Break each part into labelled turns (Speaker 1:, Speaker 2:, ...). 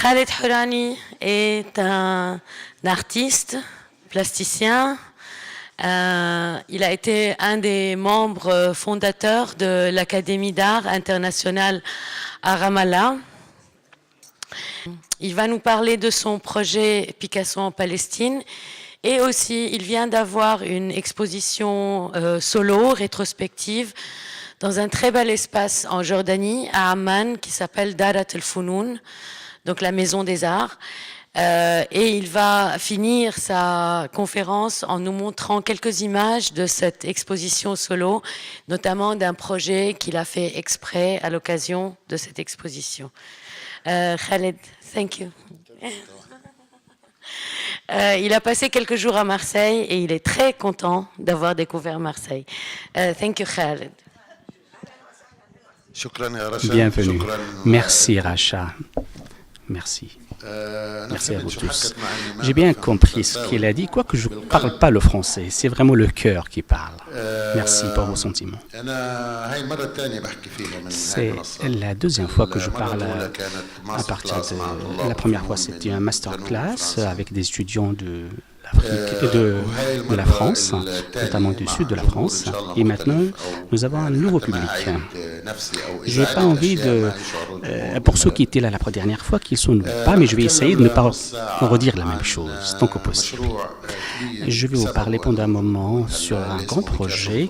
Speaker 1: Khaled Hourani est un artiste, plasticien. Il a été un des membres fondateurs de l'Académie d'art internationale à Ramallah. Il va nous parler de son projet Picasso en Palestine et aussi il vient d'avoir une exposition solo, rétrospective, dans un très bel espace en Jordanie, à Amman, qui s'appelle Darat el-Founoun, donc la Maison des Arts. Et il va finir sa conférence en nous montrant quelques images de cette exposition solo, notamment d'un projet qu'il a fait exprès à l'occasion de cette exposition. Khaled, thank you. Il a passé quelques jours à Marseille et il est très content d'avoir découvert Marseille. Thank you, Khaled.
Speaker 2: Bienvenue. Merci, Racha. Merci. Merci à vous tous. J'ai bien compris ce qu'il a dit, quoique je ne parle pas le français. C'est vraiment le cœur qui parle. Merci pour vos sentiments. C'est la deuxième fois que je parle à partir de... La première fois, c'était un masterclass avec des étudiants de la France, notamment du sud de la France. Et maintenant, nous avons un nouveau public. Je n'ai pas envie de... pour ceux qui étaient là la dernière fois, qu'ils ne sont pas, mais je vais essayer de ne pas redire la même chose, tant que possible. Je vais vous parler pendant un moment sur un grand projet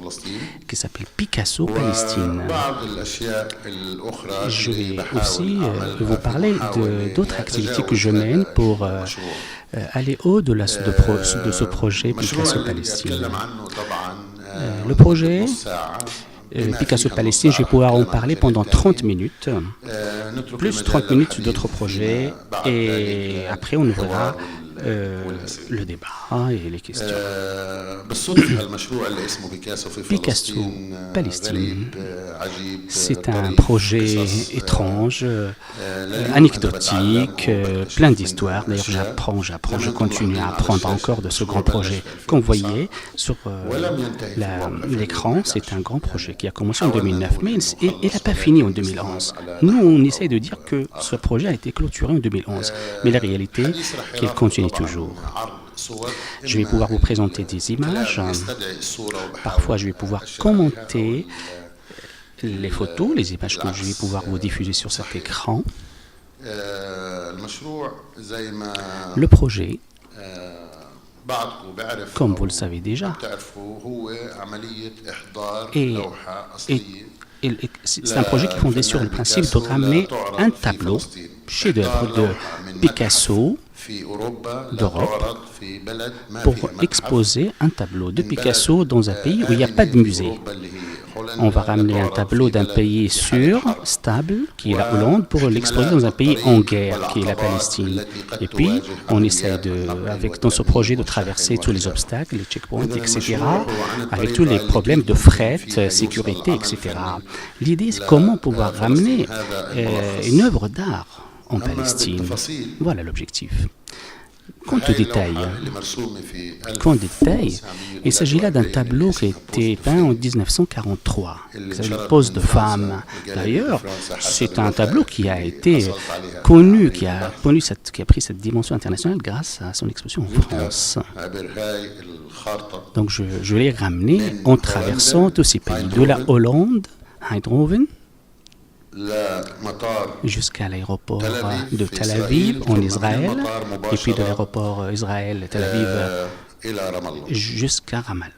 Speaker 2: qui s'appelle Picasso Palestine. Je vais aussi vous parler d'autres activités que je mène pour aller au-delà de ce projet Picasso Palestine. Le projet Picasso Palestine, je vais pouvoir en parler pendant 30 minutes, plus 30 minutes d'autres projets, et après on ouvrira le débat et les questions. Picasso Palestine, c'est un projet étrange, anecdotique, plein d'histoires. D'ailleurs, je continue à apprendre encore de ce grand projet. Comme vous voyez sur l'écran, c'est un grand projet qui a commencé en 2009, mais il n'a pas fini en 2011. Nous, on essaie de dire que ce projet a été clôturé en 2011, mais la réalité est qu'il continue toujours. Je vais pouvoir vous présenter des images. Parfois, je vais pouvoir commenter les photos, les images que je vais pouvoir vous diffuser sur cet écran. Le projet, comme vous le savez déjà, c'est un projet qui est fondé sur le principe de ramener un tableau, chef-d'œuvre de Picasso, d'Europe, pour exposer un tableau de Picasso dans un pays où il n'y a pas de musée. On va ramener un tableau d'un pays sûr, stable, qui est la Hollande, pour l'exposer dans un pays en guerre, qui est la Palestine. Et puis, on essaie dans ce projet de traverser tous les obstacles, les checkpoints, etc., avec tous les problèmes de fret, sécurité, etc. L'idée, c'est comment pouvoir ramener une œuvre d'art en Palestine. Voilà l'objectif. Quant au détail, il s'agit là d'un tableau qui a été peint en 1943. C'est une pose de femme. D'ailleurs, c'est un tableau qui a été connu, qui a pris cette dimension internationale grâce à son exposition en France. Donc je l'ai ramené en traversant tous ces pays, de la Hollande, Eindhoven, jusqu'à l'aéroport de Tel Aviv en Israël, et puis de l'aéroport Israël-Tel Aviv jusqu'à Ramallah.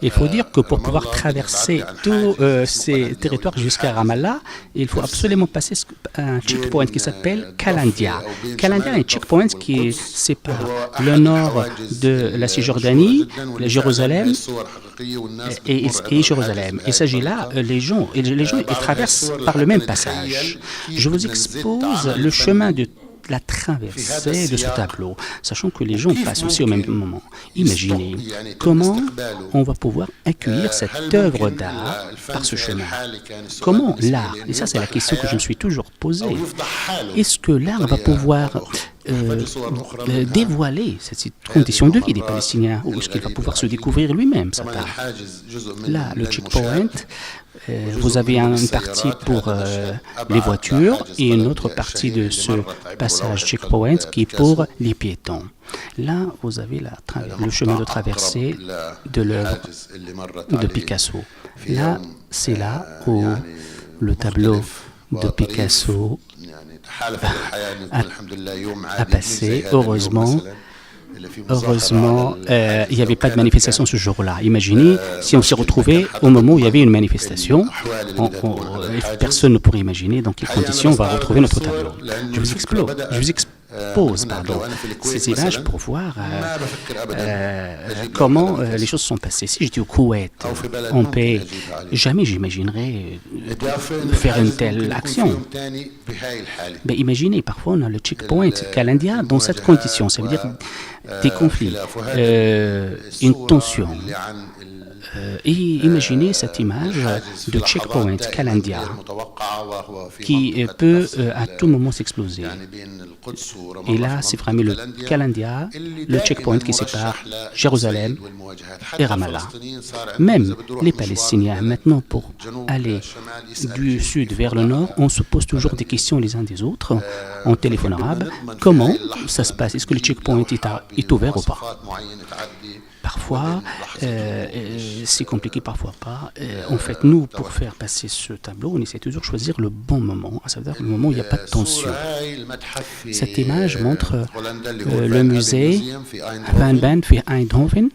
Speaker 2: Il faut dire que pour pouvoir traverser tous ces territoires jusqu'à Ramallah, il faut absolument passer un checkpoint qui s'appelle Kalandia. Kalandia est un checkpoint qui sépare le nord de la Cisjordanie, Jérusalem et Jérusalem. Il s'agit là, les gens ils traversent par le même passage. Je vous expose le chemin de la traversée de ce tableau, sachant que les gens passent aussi au même moment. Imaginez comment on va pouvoir accueillir cette œuvre d'art par ce chemin. Comment l'art, et ça c'est la question que je me suis toujours posée, est-ce que l'art va pouvoir dévoiler cette condition de vie des Palestiniens, ou est-ce qu'il va pouvoir se découvrir lui-même, cet art? Là, le checkpoint vous avez une partie pour les voitures et une autre partie de ce passage checkpoint qui est pour les piétons. Là, vous avez le chemin de traversée de l'œuvre de Picasso. Là, c'est là où le tableau de Picasso a passé. Heureusement, il n'y avait pas de manifestation ce jour-là. Imaginez si on s'est retrouvé au moment où il y avait une manifestation. Personne ne pourrait imaginer dans quelles conditions on va retrouver notre tableau. Je vous expose ces images pour voir comment les choses sont passées. Si j'étais au Koweït, en paix, jamais j'imaginerais faire une telle action. Mais imaginez, parfois on a le checkpoint Kalandia dans cette condition. Ça veut dire des conflits, une tension. Et imaginez cette image de checkpoint Kalandia qui peut à tout moment s'exploser. Et là, c'est vraiment le Kalandia, le checkpoint qui sépare Jérusalem et Ramallah. Même les Palestiniens, maintenant, pour aller du sud vers le nord, on se pose toujours des questions les uns des autres en téléphone arabe. Comment ça se passe? Est-ce que le checkpoint est ouvert ou pas? Parfois, c'est compliqué, parfois pas. En fait, nous, pour faire passer ce tableau, on essaie toujours de choisir le bon moment, à savoir le moment où il n'y a pas de tension. Cette image montre le musée Van Ben في Eindhoven,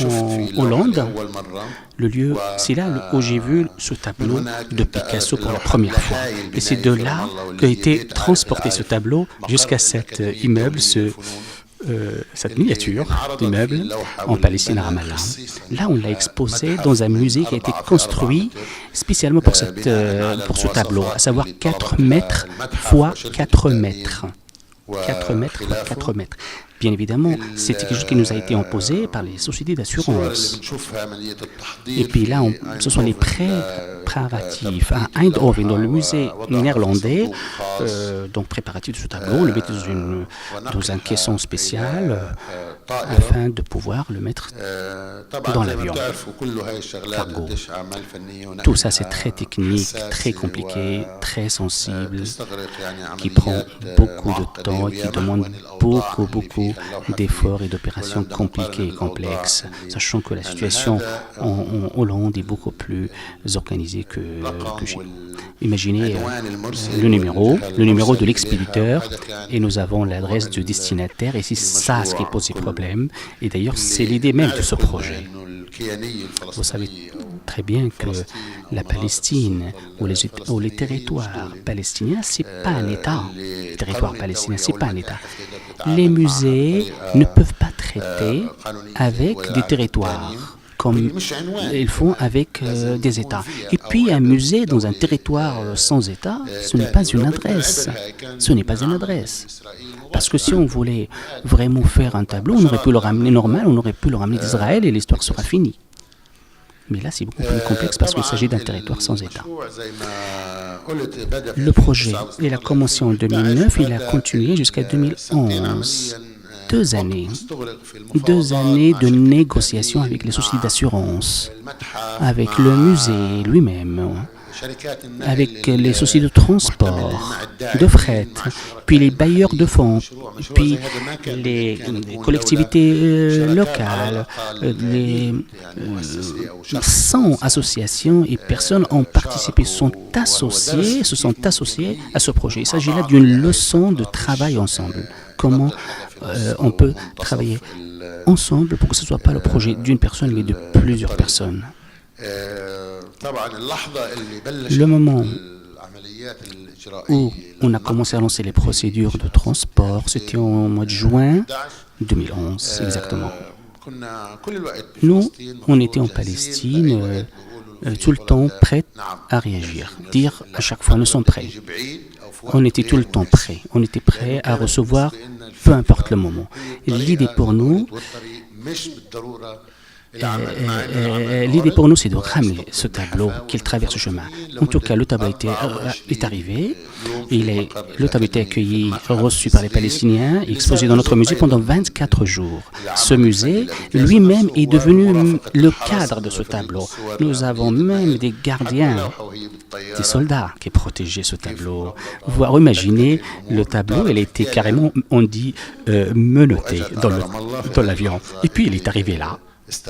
Speaker 2: en Hollande. Le lieu, c'est là où j'ai vu ce tableau de Picasso pour la première fois. Et c'est de là qu'a été transporté ce tableau jusqu'à cet immeuble, cette miniature d'immeuble en Palestine à Ramallah. Là, on l'a exposé dans un musée qui a été construit spécialement pour ce tableau, à savoir 4 mètres fois 4 mètres. 4 mètres fois 4 mètres. Bien évidemment, c'était quelque chose qui nous a été imposé par les sociétés d'assurance. Et puis là, ce sont les préparatifs à Eindhoven, dans le musée néerlandais, donc préparatifs de ce tableau, on le met dans un caisson spécial afin de pouvoir le mettre dans l'avion. Cargo. Tout ça, c'est très technique, très compliqué, très sensible, qui prend beaucoup de temps et qui demande beaucoup d'efforts et d'opérations compliquées et complexes, sachant que la situation en Hollande est beaucoup plus organisée que chez nous. Imaginez le numéro de l'expéditeur, et nous avons l'adresse du destinataire, et c'est ça ce qui pose des problèmes. Et d'ailleurs, c'est l'idée même de ce projet. Vous savez très bien que la Palestine ou les territoires palestiniens, c'est pas un État. Les territoires palestiniens, c'est pas un État. Les musées ne peuvent pas traiter avec des territoires comme ils font avec des États. Et puis un musée dans un territoire sans État, ce n'est pas une adresse. Ce n'est pas une adresse. Parce que si on voulait vraiment faire un tableau, on aurait pu le ramener normal, on aurait pu le ramener d'Israël et l'histoire sera finie. Mais là, c'est beaucoup plus complexe parce qu'il s'agit d'un territoire sans État. Le projet, il a commencé en 2009, il a continué jusqu'à 2011. 2 années de négociations avec les sociétés d'assurance, avec le musée lui-même, avec les sociétés de transport, de fret, puis les bailleurs de fonds, puis les collectivités locales, les 100 associations et personnes ont participé, se sont associés à ce projet. Il s'agit là d'une leçon de travail ensemble. Comment on peut travailler ensemble pour que ce ne soit pas le projet d'une personne, mais de plusieurs personnes. Le moment où on a commencé à lancer les procédures de transport, c'était au mois de juin 2011, exactement. Nous, on était en Palestine, tout le temps prêts à réagir, dire à chaque fois, nous sommes prêts. On était tout le temps prêts. On était prêts à recevoir peu importe le moment. Et l'idée pour nous, L'idée pour nous, c'est de ramener ce tableau, qu'il traverse ce chemin. En tout cas, le tableau est arrivé. Le tableau a été accueilli, reçu par les Palestiniens, exposé dans notre musée pendant 24 jours. Ce musée, lui-même, est devenu le cadre de ce tableau. Nous avons même des gardiens, des soldats qui protégeaient ce tableau. Voire, imaginez, le tableau, il a été carrément, on dit, menotté dans l'avion. Et puis, il est arrivé là.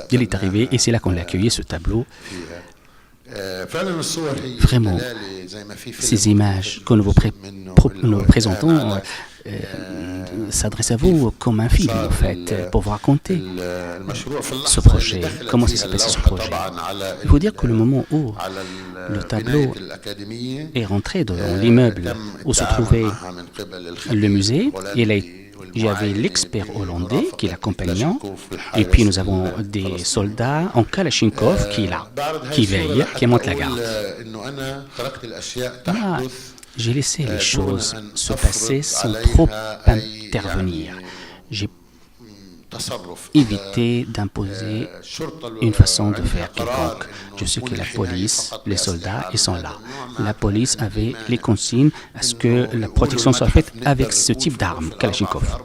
Speaker 2: Il est arrivé et c'est là qu'on l'a accueilli, ce tableau. Vraiment, ces images que nous vous présentons s'adressent à vous comme un film, en fait, pour vous raconter ce projet, comment s'est passé ce projet. Il faut dire que le moment où le tableau est rentré dans l'immeuble où se trouvait le musée, il y avait l'expert hollandais qui l'accompagnait, et puis nous avons des soldats en Kalachnikov qui est là, qui veillent, qui montent la garde. Moi, j'ai laissé les choses se passer sans trop intervenir. J'ai évité d'imposer une façon de faire quelconque. Je sais que la police, les soldats, ils sont là. La police avait les consignes à ce que la protection soit faite avec ce type d'arme, Kalachnikov.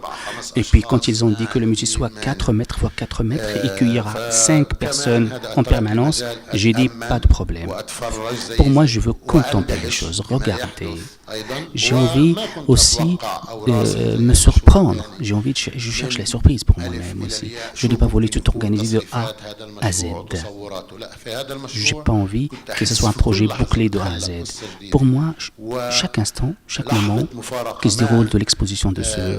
Speaker 2: Et puis quand ils ont dit que le musée soit 4 mètres x 4 mètres et qu'il y aura 5 personnes en permanence, j'ai dit pas de problème. Pour moi, je veux contempler les choses, regarder. J'ai envie aussi de me surprendre. Je cherche la surprise pour moi-même aussi. Je n'ai pas voulu tout organiser de A à Z. Je n'ai pas envie que ce soit un projet bouclé de A à Z. Pour moi, chaque instant, chaque moment qui se déroule de l'exposition de ce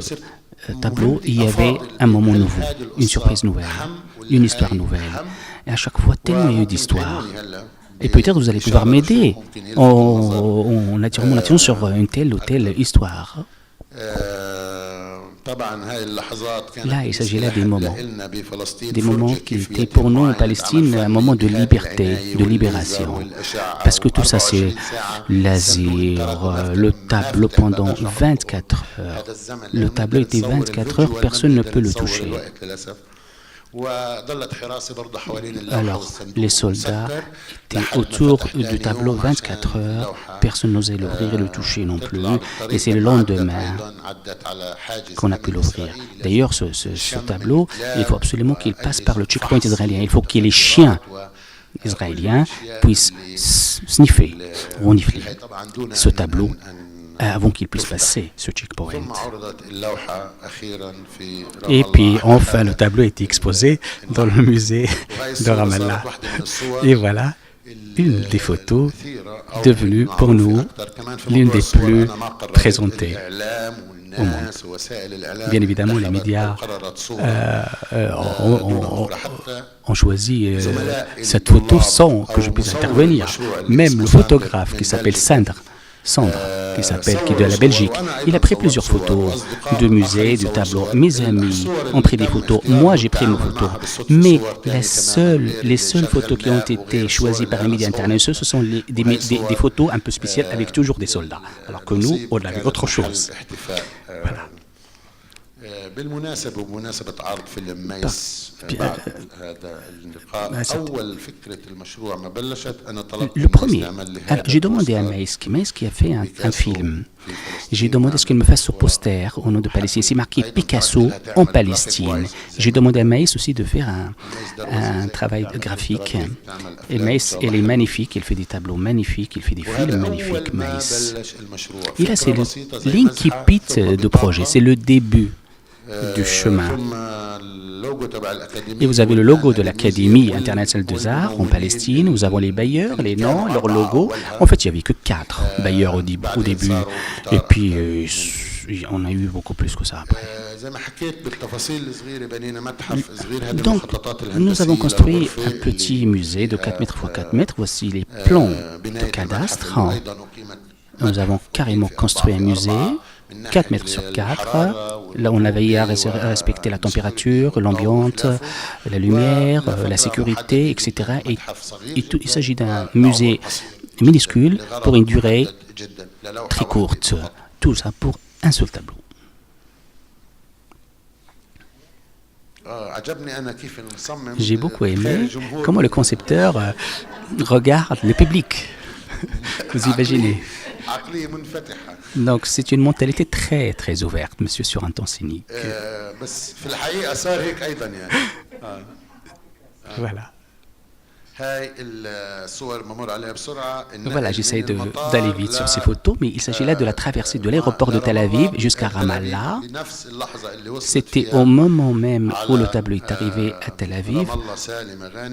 Speaker 2: tableau, il y avait un moment nouveau, une surprise nouvelle, une histoire nouvelle. Et à chaque fois, tellement il y a eu d'histoires. Et peut-être vous allez pouvoir m'aider en attirant mon attention sur une telle ou telle histoire. Là, il s'agit là des moments qui étaient pour nous en Palestine un moment de liberté, de libération. Parce que tout ça, c'est l'azir, le tableau pendant 24 heures. Le tableau était 24 heures, personne ne peut le toucher. Alors, les soldats étaient autour du tableau 24 heures, personne n'osait l'ouvrir et le toucher non plus, et c'est le lendemain qu'on a pu l'ouvrir. D'ailleurs, ce tableau, il faut absolument qu'il passe par le checkpoint israélien, il faut que les chiens israéliens puissent sniffer, renifler ce tableau avant qu'il puisse passer ce checkpoint. Et puis, enfin, le tableau a été exposé dans le musée de Ramallah. Et voilà une des photos devenue pour nous l'une des plus présentées au monde. Bien évidemment, les médias ont choisi cette photo sans que je puisse intervenir. Même le photographe qui s'appelle Sandre, qui est de la Belgique. Il a pris plusieurs photos de musées, de tableaux. Mes amis ont pris des photos. Moi, j'ai pris mes photos. Mais les seules photos qui ont été choisies par les médias internationaux, ce sont des photos un peu spéciales avec toujours des soldats. Alors que nous, on avait autre chose. Voilà. Le premier, j'ai demandé à Maïs qui a fait un film. J'ai demandé à ce qu'il me fasse ce poster au nom de Palestine. C'est marqué Picasso en Palestine. J'ai demandé à Maïs aussi de faire un travail graphique. Et Maïs, elle est magnifique, elle fait des tableaux magnifiques, elle fait des films magnifiques, Maïs. Et là, c'est l'incipit de projet, c'est le début du chemin. Et vous avez le logo de l'Académie internationale des arts en Palestine. Nous avons les bailleurs, les noms, leur logo. En fait, il n'y avait que 4 bailleurs au début. Et puis, on a eu beaucoup plus que ça après. Donc, nous avons construit un petit musée de 4 mètres x 4 mètres. Voici les plans de cadastre. Nous avons carrément construit un musée. 4 mètres sur 4. Là, on a veillé à respecter la température, l'ambiance, la lumière, la sécurité, etc. Et il s'agit d'un musée minuscule pour une durée très courte. Tout ça pour un seul tableau. J'ai beaucoup aimé comment le concepteur regarde le public. Vous imaginez. Donc c'est une mentalité très très ouverte, monsieur, sur un ton cynique. Voilà. Voilà, j'essaie d'aller vite sur ces photos, mais il s'agit là de la traversée de l'aéroport de Tel Aviv jusqu'à Ramallah. C'était au moment même où le tableau est arrivé à Tel Aviv,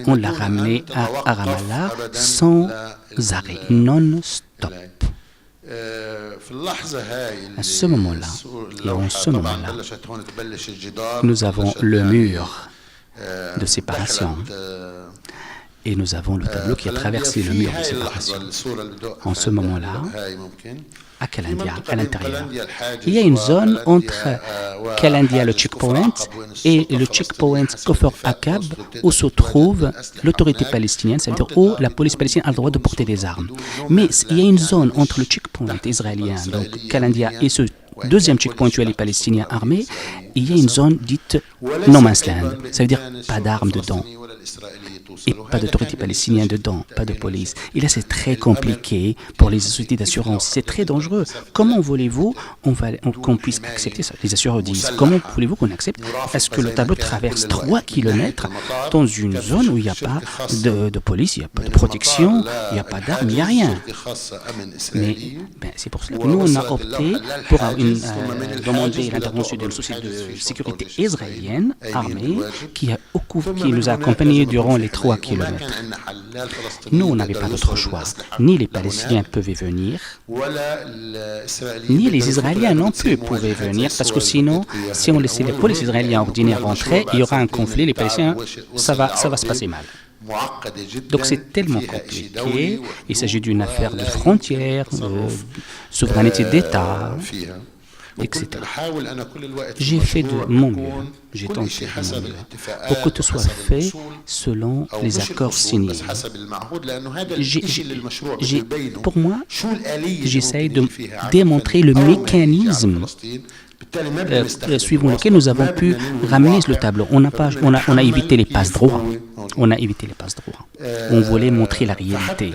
Speaker 2: on l'a ramené à Ramallah sans arrêt, non-stop. À ce moment-là, et en ce moment-là, nous avons le mur de séparation. Et nous avons le tableau qui a traversé le mur de séparation. En ce moment-là, à Kalandia, à l'intérieur, il y a une zone entre Kalandia, le checkpoint, et le checkpoint Kfar Akab, où se trouve l'autorité palestinienne, c'est-à-dire où la police palestinienne a le droit de porter des armes. Mais il y a une zone entre le checkpoint israélien, donc Kalandia, et ce deuxième checkpoint où les Palestiniens armés, il y a une zone dite no man's land, ça veut dire pas d'armes dedans. Et pas d'autorité palestinienne dedans, pas de police. Et là, c'est très compliqué pour les sociétés d'assurance. C'est très dangereux. Comment voulez-vous qu'on puisse accepter ça? Les assureurs disent, comment voulez-vous qu'on accepte? Est-ce que le tableau traverse 3 kilomètres dans une zone où il n'y a pas de police, il n'y a pas de protection, il n'y a pas d'armes, il n'y a rien? Mais c'est pour cela que nous, on a opté pour demander l'intervention d'une société de sécurité israélienne, armée, qui nous a accompagnés durant les 3 kilomètres. Nous, on n'avait pas d'autre choix. Ni les Palestiniens pouvaient venir, ni les Israéliens non plus pouvaient venir, parce que sinon, si on laissait les polices israéliens ordinaires rentrer, il y aura un conflit, les Palestiniens, ça va se passer mal. Donc c'est tellement compliqué, il s'agit d'une affaire de frontières, de souveraineté d'État, etc. J'ai fait de mon mieux, j'ai tenté de mon mieux pour que tout soit fait selon les accords signés. Pour moi, j'essaye de démontrer le mécanisme suivant lequel nous avons pu ramener le tableau. On a évité les passe-droits. On voulait montrer la réalité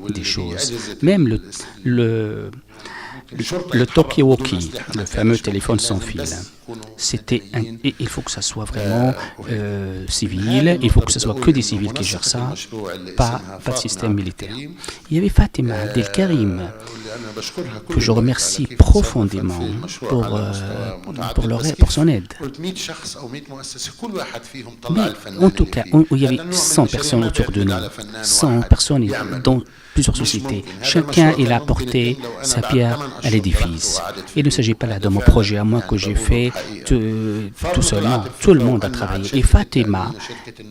Speaker 2: des choses. Même le talkie-walkie, le fameux téléphone sans fil, il faut que ça soit vraiment civil, il faut que ce soit que des civils qui gèrent ça, pas de système militaire. Il y avait Fatima Abdelkarim, que je remercie profondément pour son aide. Mais en tout cas, il y avait 100 personnes autour de nous, 100 personnes dont plusieurs sociétés. Chacun il a apporté sa pierre à l'édifice. Il ne s'agit pas là de mon projet à moi que j'ai fait tout seulement. Tout le monde a travaillé. Et Fatima,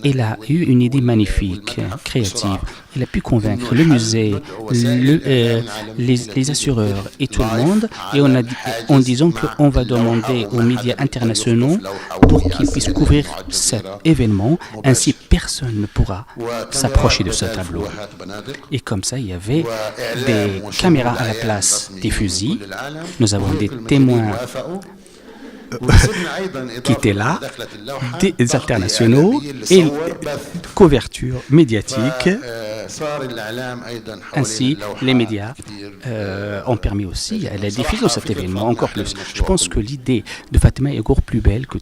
Speaker 2: elle a eu une idée magnifique, créative. Elle a pu convaincre le musée, les assureurs et tout le monde, et en disant qu'on va demander aux médias internationaux pour qu'ils puissent couvrir cet événement, ainsi personne ne pourra s'approcher de ce tableau. Et comme ça, il y avait des caméras à la place des fusils. Nous avons des témoins qui étaient là, des internationaux et couverture médiatique. Ainsi, les médias ont permis aussi à la diffusion de cet événement encore plus. Je pense que l'idée de Fatima est encore plus belle que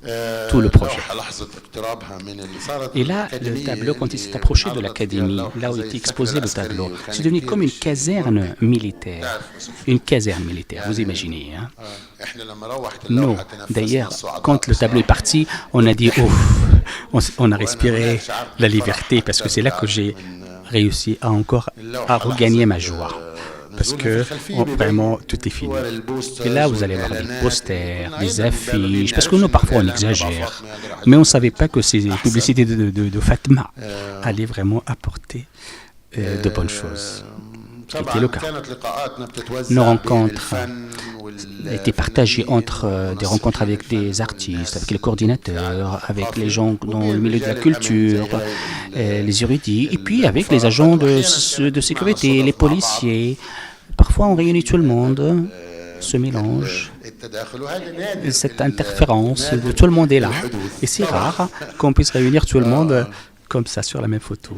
Speaker 2: tout le projet. Et là, le tableau, quand il s'est approché de l'académie, là où était exposé le tableau, c'est devenu comme une caserne militaire. Une caserne militaire, vous imaginez, hein? Nous, d'ailleurs, quand le tableau est parti, on a dit ouf, on a respiré la liberté, parce que c'est là que j'ai réussi à regagner ma joie, parce que vraiment tout est fini. Et là, vous allez voir des posters, des affiches, parce que nous, parfois, on exagère, mais on ne savait pas que ces publicités de Fatima allaient vraiment apporter de bonnes choses. C'était le cas. Nos rencontres étaient partagées entre des rencontres avec des artistes, avec les coordinateurs, avec les gens dans le milieu de la culture, les érudits, et puis avec les agents de sécurité, les policiers. Parfois, on réunit tout le monde, se mélange. cette interférence, tout le monde est là. Et c'est rare qu'on puisse réunir tout le monde comme ça sur la même photo.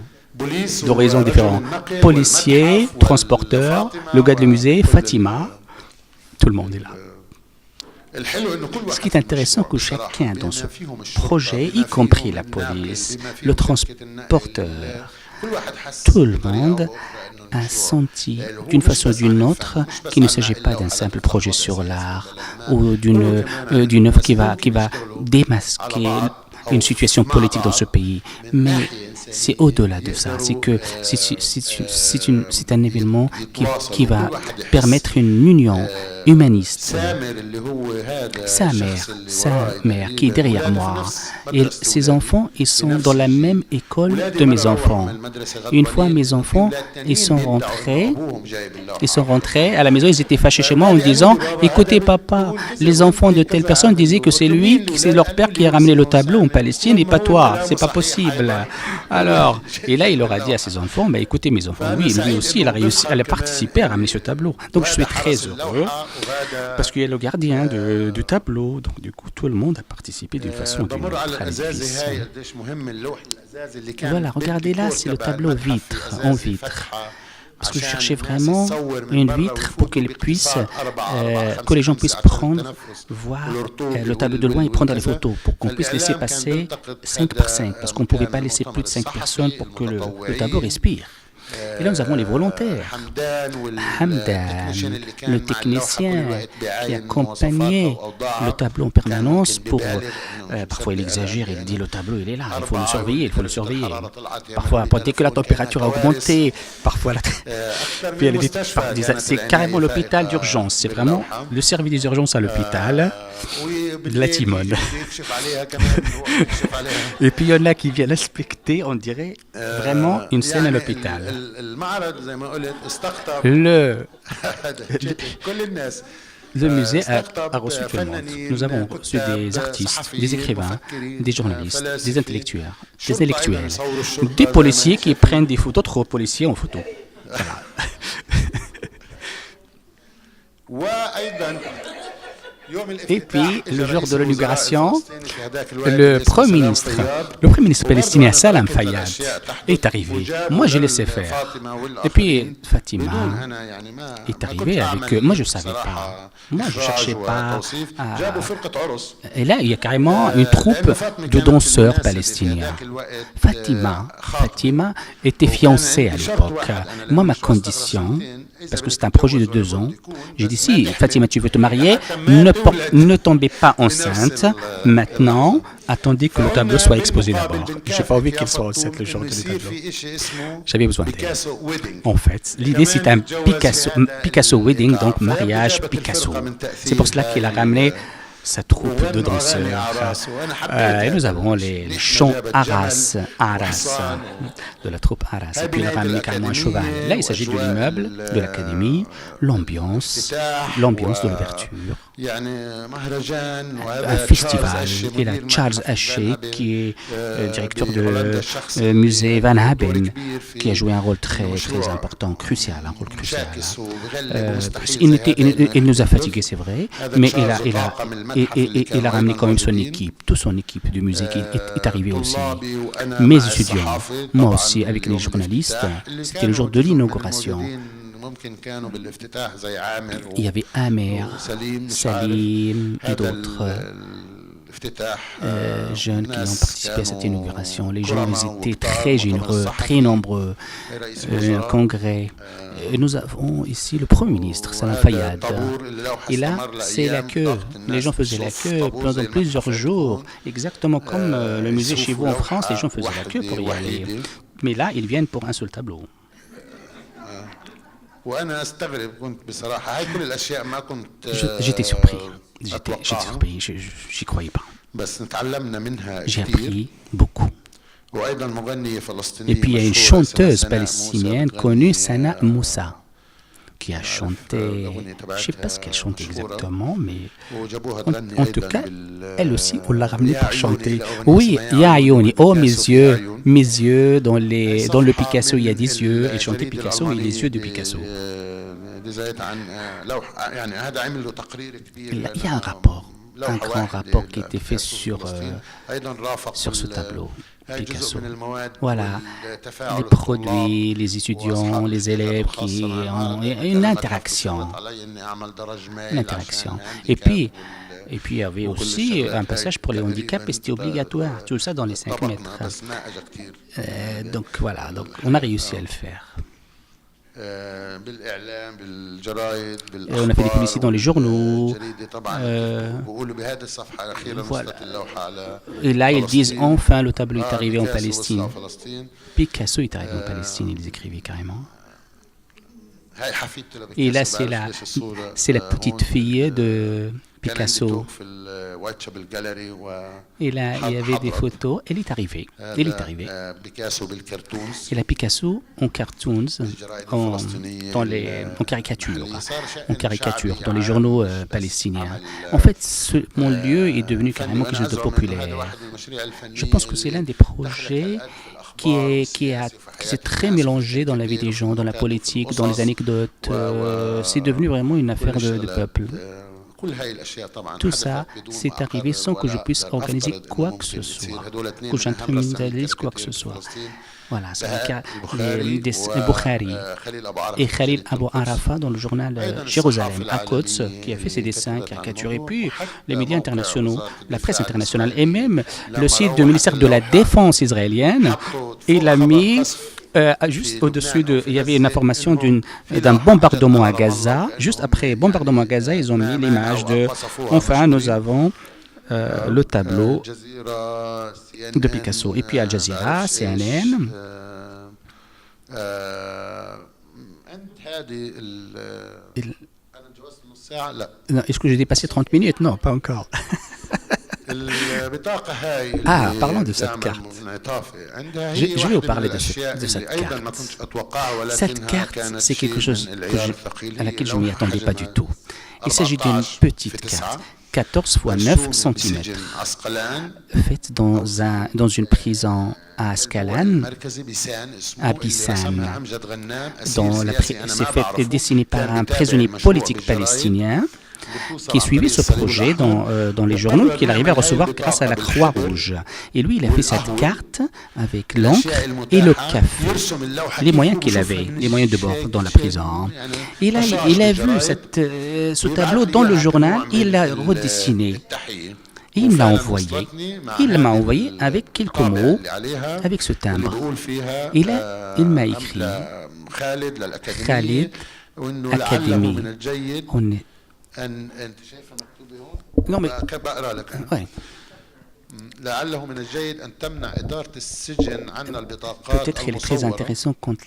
Speaker 2: D'horizons différents. Policiers, transporteurs, le gars de musée, Fatima, tout le monde est là. Ce qui est intéressant, que chacun dans ce projet, y compris la police, le transporteur, tout le monde a senti d'une façon ou d'une autre qu'il ne s'agit pas d'un simple projet sur l'art ou d'une œuvre qui va démasquer une situation politique dans ce pays, mais c'est au-delà de ça. C'est que c'est un événement qui va permettre une union humaniste. Sa mère qui est derrière moi, et ses enfants, ils sont dans la même école de mes enfants. Une fois mes enfants, ils sont rentrés à la maison, ils étaient fâchés chez moi en me disant: écoutez papa, les enfants de telle personne disaient que c'est leur père qui a ramené le tableau en Palestine et pas toi, c'est pas possible. Alors, et là il leur a dit à ses enfants: bah, écoutez mes enfants, oui, lui aussi il a participé à ramener ce tableau. Donc je suis très heureux parce qu'il y a le gardien du tableau, donc du coup tout le monde a participé d'une façon ou d'une autre à l'édifice. Voilà, regardez là, c'est le tableau en vitre. Parce que je cherchais vraiment une vitre pour que les gens puissent voir le tableau de loin et prendre les photos, pour qu'on puisse laisser passer 5 par 5, parce qu'on ne pouvait pas laisser plus de 5 personnes pour que le tableau respire. Et là, nous avons les volontaires. Hamdan, le technicien qui accompagnait le tableau en permanence parfois, il exagère, il dit: le tableau, il est là, il faut le surveiller. Parfois, dès que la température a augmenté, parfois, c'est carrément l'hôpital d'urgence. C'est vraiment le service des urgences à l'hôpital de la Timone. Et puis, il y en a qui viennent inspecter, on dirait vraiment une scène à l'hôpital. Le musée a reçu tout le monde. Nous avons reçu des artistes, des écrivains, des journalistes, des intellectuels, des policiers qui prennent des photos, d'autres policiers en photo. Voilà. Et puis, le jour de l'inauguration, le Premier ministre palestinien Salam Fayyad est arrivé. Moi, j'ai laissé faire. Et puis, Fatima est arrivée avec eux. Moi, je ne savais pas. Moi, je ne cherchais pas à... Et là, il y a carrément une troupe de danseurs palestiniens. Fatima était fiancée à l'époque. Moi, ma condition, parce que c'est un projet de 2 ans, j'ai dit: si Fatima, tu veux te marier, ne tombez pas enceinte maintenant, attendez que le tableau soit exposé d'abord. Je n'ai pas envie qu'elle soit enceinte le jour du tableau. J'avais besoin d'elle. En fait, l'idée, c'est un Picasso Wedding, donc mariage Picasso. C'est pour cela qu'il a ramené sa troupe de danseurs. Et nous avons les chants Arras de la troupe Arras. Et puis il a ramené carrément un cheval. Là, il s'agit de l'immeuble, de l'académie, l'ambiance de l'ouverture. Un festival. Il y a Charles Haché, qui est directeur du musée Van Haben, qui a joué un rôle très important, crucial. Il nous a fatigués, c'est vrai, mais il a ramené quand même son équipe, toute son équipe du musée qui est arrivée aussi. Mes étudiants, moi aussi, avec les journalistes, c'était le jour de l'inauguration. Il y avait Amer, Salim et d'autres jeunes qui ont participé à cette inauguration. Les gens étaient très généreux, très nombreux. Un congrès. Et nous avons ici le Premier ministre, Salam Fayyad. Et là, c'est la queue. Les gens faisaient la queue pendant plusieurs jours, exactement comme le musée chez vous en France, les gens faisaient la queue pour y aller. Mais là, ils viennent pour un seul tableau. J'étais surpris. J'y croyais pas. J'ai appris beaucoup. Et puis il y a une chanteuse palestinienne connue, Sana Moussa, qui a chanté, je ne sais pas ce qu'elle chante exactement, mais en tout cas, elle aussi, on l'a ramenée pour chanter. Oui, Ya Ayouni, oh mes yeux, dans le Picasso, il y a des yeux, elle chantait Picasso et les yeux de Picasso. Il y a un rapport, un grand rapport qui a été fait sur ce tableau. Picasso. Voilà, les produits, les étudiants, les élèves qui ont une interaction. Et puis il y avait aussi un passage pour les handicaps et c'était obligatoire, tout ça dans les 5 mètres. Donc voilà, donc on a réussi à le faire. On a fait des publicités dans les journaux. Voilà. Et là, ils disent enfin le tableau est arrivé en Palestine. Picasso est arrivé en Palestine, ils écrivaient carrément. Et là, c'est la petite fille de Picasso. Et là, il y avait des photos. Elle est arrivée. Elle est arrivée. Et la Picasso en cartoons, en caricature, dans les journaux palestiniens. En fait, mon lieu est devenu carrément quelque chose de populaire. Je pense que c'est l'un des projets qui s'est très mélangé dans la vie des gens, dans la politique, dans les anecdotes. C'est devenu vraiment une affaire de peuple. Tout ça, c'est arrivé sans que je puisse organiser quoi que ce soit, que j'instrumentalise quoi que ce soit. Voilà, c'est le Bukhari et Khalil Abou Arafa dans le journal Jérusalem, à Quds, qui a fait ses dessins caricaturés. Puis les médias internationaux, la presse internationale et même le site du ministère de la Défense israélienne, il a mis juste au-dessus il y avait une information d'un bombardement à Gaza. Juste après bombardement à Gaza, ils ont mis l'image de enfin nous avons le tableau de Picasso. Et puis Al Jazeera, CNN. Est-ce que j'ai dépassé 30 minutes? Non, pas encore. Ah, parlons de cette carte. Je vais vous parler de cette carte. Cette carte, c'est quelque chose à laquelle je ne m'y attendais pas du tout. Il s'agit d'une petite carte, 14 x 9 cm, faite dans une prison à Ascalon, à Bissan. C'est dessiné par un prisonnier politique palestinien qui suivait ce projet dans les journaux qu'il arrivait à recevoir grâce à la Croix-Rouge. Et lui, il a fait cette carte avec l'encre et le café, les moyens qu'il avait, les moyens de bord dans la prison. Et là, il a vu ce tableau dans le journal, il l'a redessiné. Et il me l'a envoyé. Il m'a envoyé avec quelques mots, avec ce timbre. Et là, il m'a écrit Khalid, Académie. Non, mais ouais. Peut-être qu'il est très intéressant quand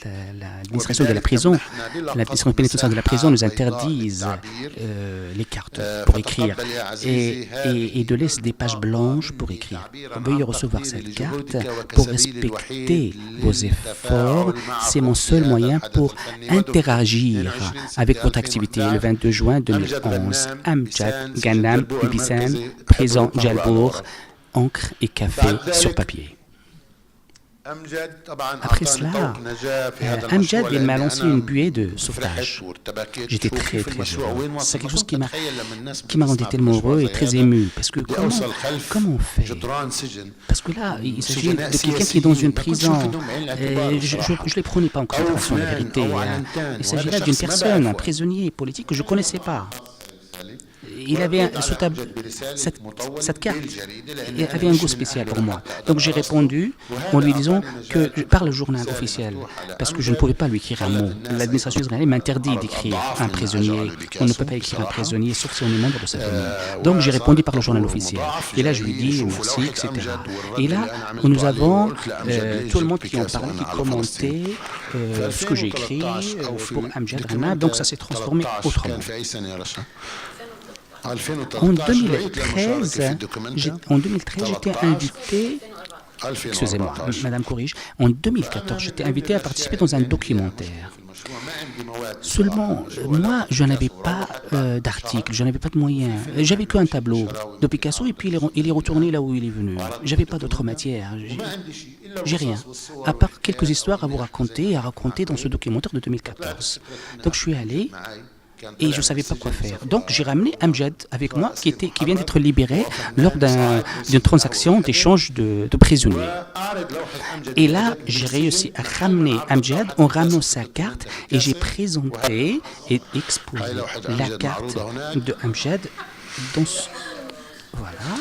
Speaker 2: l'administration de la prison, l'administration pénitentiaire de la prison nous interdise les cartes pour écrire et de laisse des pages blanches pour écrire. Veuillez recevoir cette carte pour respecter vos efforts. C'est mon seul moyen pour interagir avec votre activité. Le 22 juin 2011, Amjad, Ghanem, Bissan, prison Jalbour, encre et café sur papier. Après cela, Amjad m'a lancé une buée de sauvetage. J'étais très très heureux. C'est quelque chose qui m'a rendu tellement heureux et très ému. Parce que comment on fait? Parce que là, il s'agit de quelqu'un qui est dans une prison. Je ne les prenais pas en considération, la vérité. Il s'agit là d'une personne, un prisonnier politique que je ne connaissais pas. Il avait cette carte avait un goût spécial pour moi. Donc j'ai répondu en lui disant que par le journal officiel, parce que je ne pouvais pas lui écrire un mot. L'administration israélienne m'interdit d'écrire un prisonnier. On ne peut pas écrire un prisonnier sauf si on est membre de cette famille. Donc j'ai répondu par le journal officiel. Et là je lui dis merci, etc. Et là nous avons tout le monde qui en parlait, qui commentait ce que j'ai écrit pour Amjad Rana. Donc ça s'est transformé autrement. En 2013, j'étais invité excusez-moi, Madame corrige, en 2014, j'étais invité à participer dans un documentaire. Seulement, moi, je n'avais pas d'article, je n'avais pas de moyens. J'avais qu'un tableau de Picasso et puis il est retourné là où il est venu. J'avais pas d'autre matière. J'ai rien, à part quelques histoires à vous raconter et à raconter dans ce documentaire de 2014. Donc je suis allé et je ne savais pas quoi faire. Donc j'ai ramené Amjad avec moi qui vient d'être libéré lors d'une transaction d'échange de prisonniers. Et là, j'ai réussi à ramener Amjad en ramenant sa carte et j'ai présenté et exposé la carte de Amjad dans voilà.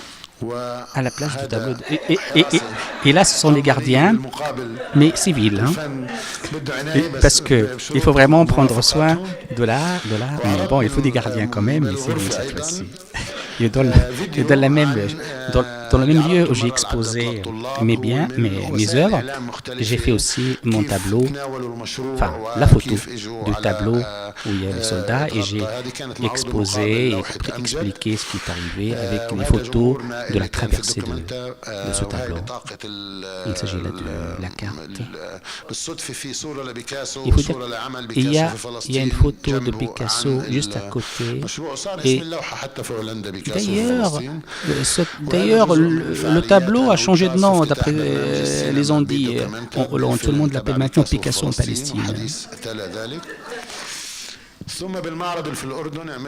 Speaker 2: À la place du tableau. Et là, ce sont les gardiens, mais civils. Parce qu'il faut vraiment prendre soin de l'art. Mais bon, il faut des gardiens quand même, mais civils cette fois-ci. Et dans le même lieu où j'ai exposé mes biens, mes œuvres, j'ai fait aussi mon tableau, enfin la photo du tableau où il y a les soldats et j'ai exposé et expliqué ce qui est arrivé avec les photos de la traversée de ce tableau. Il s'agit là de la carte. Il faut dire qu'il y a une photo de Picasso juste à côté et d'ailleurs, le tableau a changé de nom d'après les Andis en Hollande. Tout le monde l'appelle maintenant Picasso en Palestine.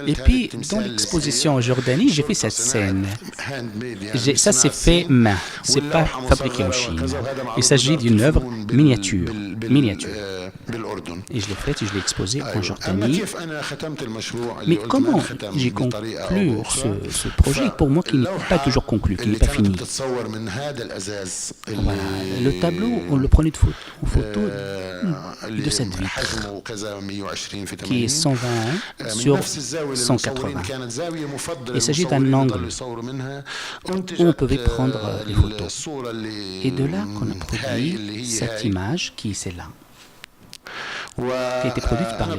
Speaker 2: Et puis, dans l'exposition en Jordanie, j'ai fait cette scène. Ça, c'est fait main. C'est pas fabriqué en Chine. Il s'agit d'une œuvre miniature. Et je l'ai faite et je l'ai exposée en Jordanie. Mais comment j'ai conclu ce projet pour moi qui n'est pas toujours conclu, qui n'est pas fini? Voilà. Le tableau, on le prenait en photo de cette vitre qui est 120 sur 180. Il s'agit d'un angle où on pouvait prendre les photos. Et de là qu'on a produit cette image qui est celle-là, qui a été produite par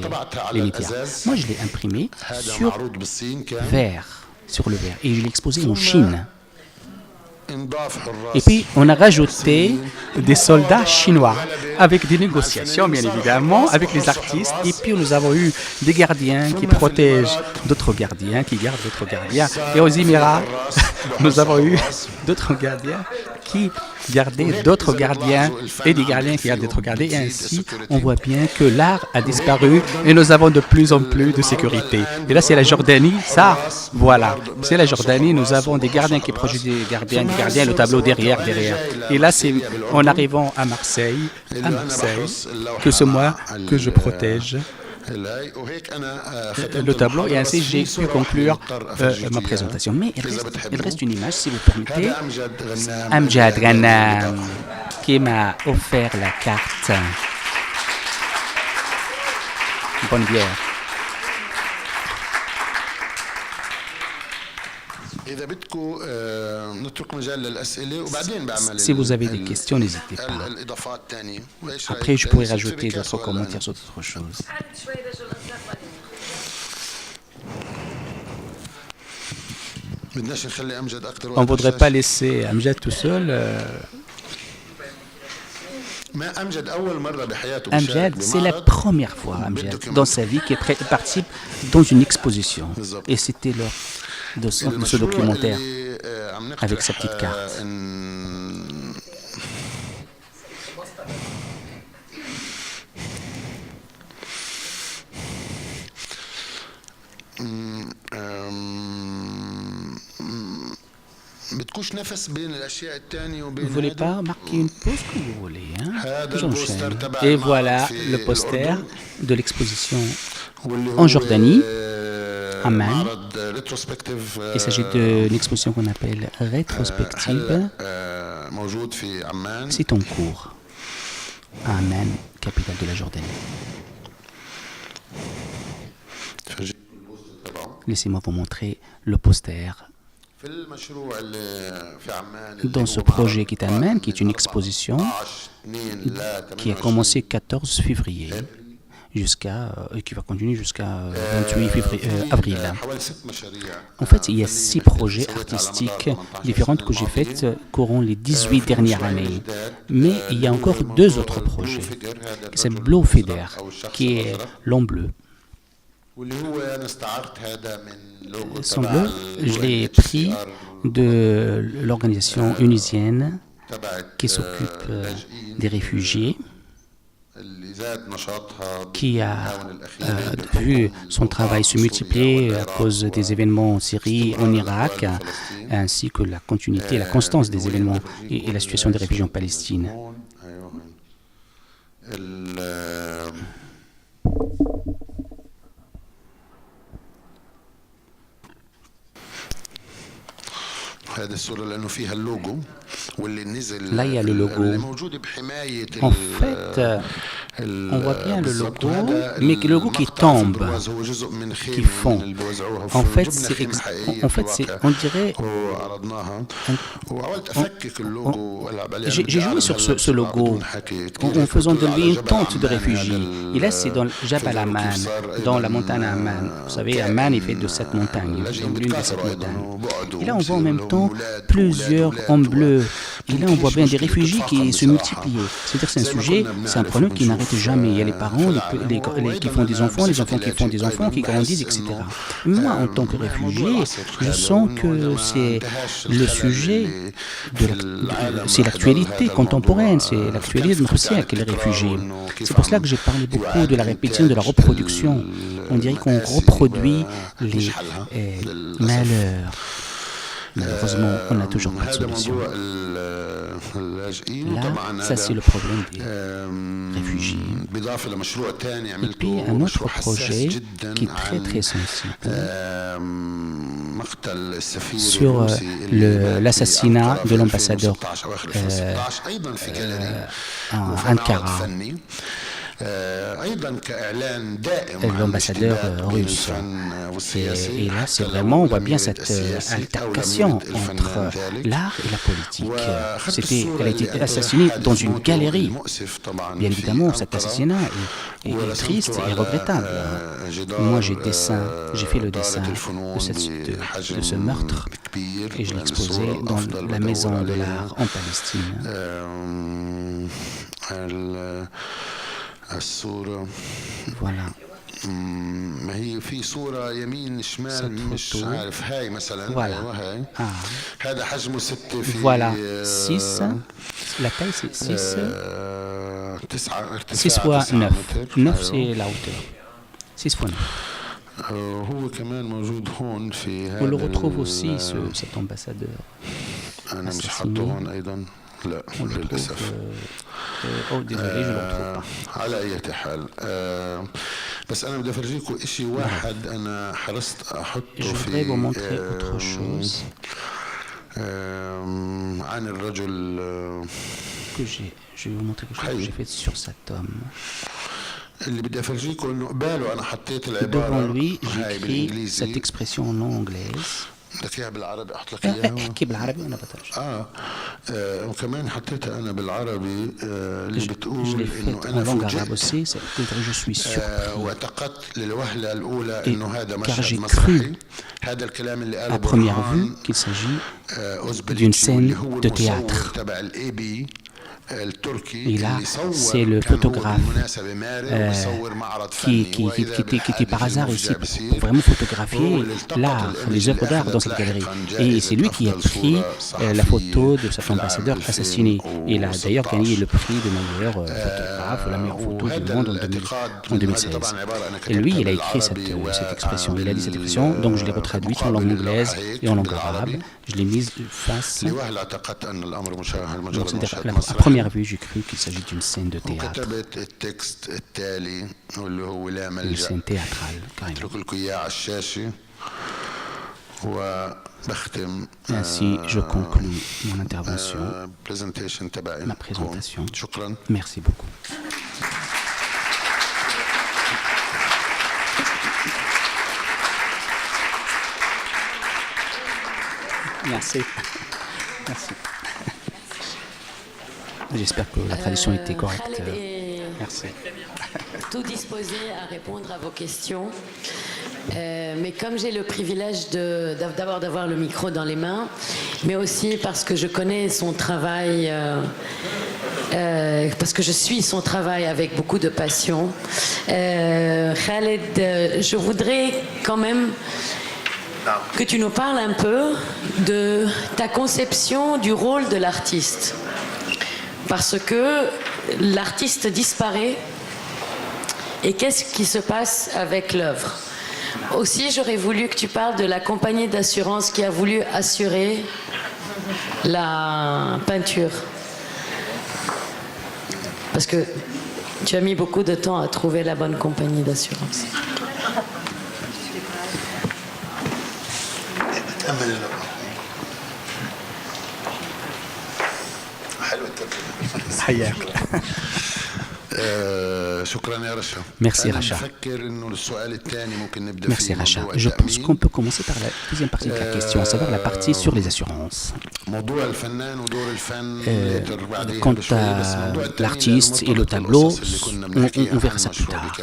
Speaker 2: les médias. Moi, je l'ai imprimée sur le verre, et je l'ai exposée en Chine. Et puis, on a rajouté des soldats chinois avec des négociations, bien évidemment, avec les artistes. Et puis, nous avons eu des gardiens qui protègent d'autres gardiens, qui gardent d'autres gardiens. Et aux Émirats, nous avons eu d'autres gardiens qui gardaient d'autres gardiens et des gardiens qui gardent d'autres gardiens. Et ainsi, on voit bien que l'art a disparu et nous avons de plus en plus de sécurité. Et là, c'est la Jordanie. Ça, voilà. C'est la Jordanie. Nous avons des gardiens qui protègent des gardiens, le tableau derrière. Et là, c'est en arrivant à Marseille, que c'est moi que je protège le tableau, et ainsi j'ai pu conclure ma présentation. Mais il reste une image, si vous permettez. Amjad Ghanam, qui m'a offert la carte. Bonne bière. Si vous avez des questions, n'hésitez pas. Après, je pourrais rajouter d'autres commentaires sur d'autres choses. On ne voudrait pas laisser Amjad tout seul. Amjad, c'est la première fois, Amjad, dans sa vie, qu'il participe dans une exposition. Et c'était lors de ce documentaire avec sa petite carte. Vous ne voulez pas marquer une pause que vous voulez, hein? J'enchaîne. Et voilà le poster de l'exposition en Jordanie, Amman. Il s'agit d'une exposition qu'on appelle rétrospective. C'est en cours à Amman, capitale de la Jordanie. Laissez-moi vous montrer le poster. Dans ce projet qui est à Amman, qui est une exposition qui a commencé le 14 février qui va continuer jusqu'à 28 avril. En fait, il y a 6 projets artistiques différents que j'ai faits courant les 18 dernières années. Mais il y a encore 2 autres projets. C'est Blue Feather, qui est l'homme bleu. Son bleu, je l'ai pris de l'organisation unisienne qui s'occupe des réfugiés, qui a vu son travail se multiplier à cause des événements en Syrie, en Irak, ainsi que la continuité, la constance des événements et la situation des réfugiés en Palestine. Là, il y a le logo. En fait, on voit bien le logo, mais le logo qui tombe, qui fond. En fait, on dirait... J'ai joué sur ce logo en faisant de lui une tente de réfugiés. Et là, c'est dans Jabal Amman, dans la montagne Amman. Vous savez, Amman est fait de 7 montagnes, donc l'une de 7 montagnes. Et là, on voit en même temps plusieurs hommes bleus. Et là, on voit bien des réfugiés qui se multiplient. C'est-à-dire que c'est un sujet, c'est un problème qui n'arrête jamais. Il y a les parents qui font des enfants, les enfants qui font des enfants, qui grandissent, etc. Moi, en tant que réfugié, je sens que c'est le sujet, c'est l'actualité contemporaine, c'est l'actualité de notre siècle, les réfugiés. C'est pour cela que j'ai parlé beaucoup de la répétition, de la reproduction. On dirait qu'on reproduit les malheurs. Malheureusement, on n'a toujours pas de solution. Là, ça c'est le problème des réfugiés. Et puis un autre projet qui est très très sensible sur l'assassinat de l'ambassadeur à Ankara. L'ambassadeur russe. Et là, c'est vraiment, on voit bien cette altercation entre l'art et la politique. Elle a été assassinée dans une galerie. Bien évidemment, cet assassinat est triste et regrettable. Moi, j'ai fait le dessin de ce meurtre et je l'ai exposé dans la maison de l'art en Palestine. Voilà. Cette photo. Voilà. Voilà. 6. La taille, c'est 6. 6 fois 9. 9, c'est la hauteur. 6 fois 9. On le retrouve aussi, cet ambassadeur assassiné. On le trouve. Oh, désolé, je ne le retrouve pas. Je voudrais vous montrer autre chose que j'ai. Je vais vous montrer quelque chose que j'ai fait sur cet homme. Devant lui, j'écris cette expression en anglaise. احكي بالعربي وانا بترجم.
Speaker 3: وكمان حطيتها انا بالعربي اللي بتقول
Speaker 2: انه انا فوجئت
Speaker 3: واعتقدت للوهله الاولى انه هذا مشهد مسرحي. هذا الكلام اللي قاله برهان
Speaker 2: d'une scène de théâtre. Et là, c'est le photographe qui était par hasard ici pour vraiment photographier l'art, les œuvres d'art dans cette galerie. Et c'est lui qui a pris la photo de cet ambassadeur assassiné. Il a d'ailleurs gagné le prix de meilleur photographe, la meilleure photo du monde en 2016. Et lui, il a écrit cette expression. Il a dit cette expression, donc je l'ai retraduite en langue anglaise et en langue arabe. Je l'ai mise face. Donc, c'est-à-dire la première vue, j'ai cru qu'il s'agit d'une scène de théâtre. Une scène théâtrale, carrément. Ainsi, je conclus mon intervention, ma présentation. Merci beaucoup. Merci. Merci. J'espère que la traduction était correcte. Merci.
Speaker 1: tout disposé à répondre à vos questions. Mais comme j'ai le privilège d'abord d'avoir le micro dans les mains, mais aussi parce que je connais son travail, parce que je suis son travail avec beaucoup de passion, Khaled, je voudrais quand même que tu nous parles un peu de ta conception du rôle de l'artiste. Parce que l'artiste disparaît, et qu'est-ce qui se passe avec l'œuvre? Aussi, j'aurais voulu que tu parles de la compagnie d'assurance qui a voulu assurer la peinture. Parce que tu as mis beaucoup de temps à trouver la bonne compagnie d'assurance.
Speaker 2: Merci Racha. Merci Racha. Je pense qu'on peut commencer par la deuxième partie de la question, à savoir la partie sur les assurances. Quant à l'artiste et le tableau, on verra ça plus tard.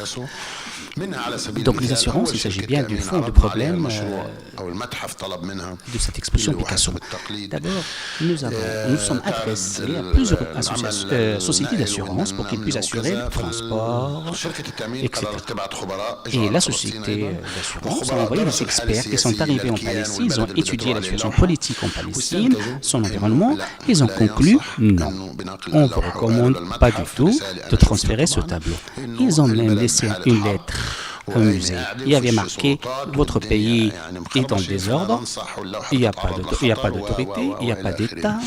Speaker 2: Donc les assurances, il s'agit bien du fond du problème de cette exposition Picasso. D'abord, nous sommes adressés à plusieurs sociétés d'assurance pour qu'ils puissent assurer le transport, etc. Et la société d'assurance a envoyé des experts qui sont arrivés en Palestine, ils ont étudié la situation politique en Palestine, son environnement, ils ont conclu non, on ne vous recommande pas du tout de transférer ce tableau. Ils ont même laissé une lettre au musée. Il y avait marqué « Votre pays est en désordre, il n'y a pas d'autorité, il n'y a pas d'État,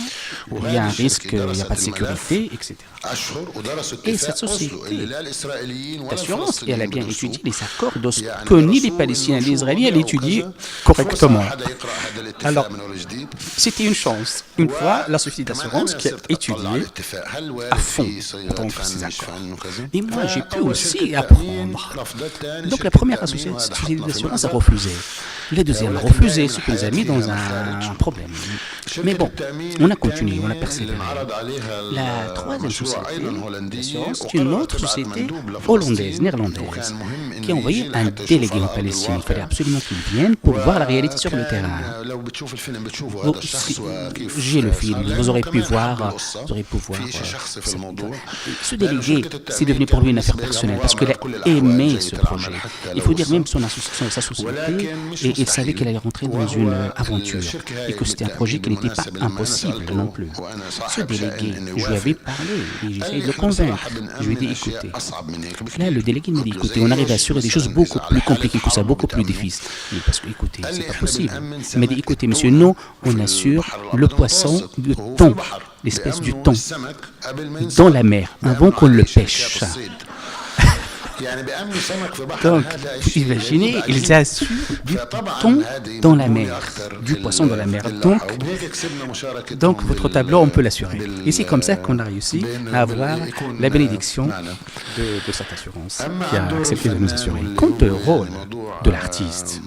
Speaker 2: il y a un risque, il n'y a pas de sécurité, etc. » Et cette société d'assurance, elle a bien étudié les accords que ni les Palestiniens ni les Israéliens l'étudient correctement. Alors, c'était une chance. Une fois, la société d'assurance qui a étudié à fond donc, ces accords. Et moi, j'ai pu aussi apprendre. Donc la première société d'assurance a refusé. Les deuxièmes a refusé, ce qui nous a mis dans un problème. Mais bon, on a continué, on a persévéré. La troisième société d'assurance, c'est une autre société hollandaise, néerlandaise, qui a envoyé un délégué en Palestine. Il fallait absolument qu'il vienne pour voir la réalité sur le terrain. J'ai le film, vous aurez pu voir. Ce délégué, c'est devenu pour lui une affaire personnelle parce qu'il a aimé ce projet. Il faut dire même sa société, et il savait qu'elle allait rentrer dans une aventure et que c'était un projet qui n'était pas impossible non plus. Ce délégué, je lui avais parlé et j'ai essayé de le convaincre. Je lui ai dit écoutez, là le délégué me dit écoutez, on arrive à assurer des choses beaucoup plus compliquées que ça, beaucoup plus difficiles. Mais parce que écoutez, c'est pas possible. Il m'a dit écoutez monsieur, non, on assure le poisson, le thon, l'espèce du thon, dans la mer, avant qu'on le pêche. Donc, vous imaginez, ils assurent du thon dans la mer, du poisson dans la mer. Donc votre tableau, on peut l'assurer. Et c'est comme ça qu'on a réussi à avoir la bénédiction de cette assurance qui a accepté de nous assurer. Quant au rôle de l'artiste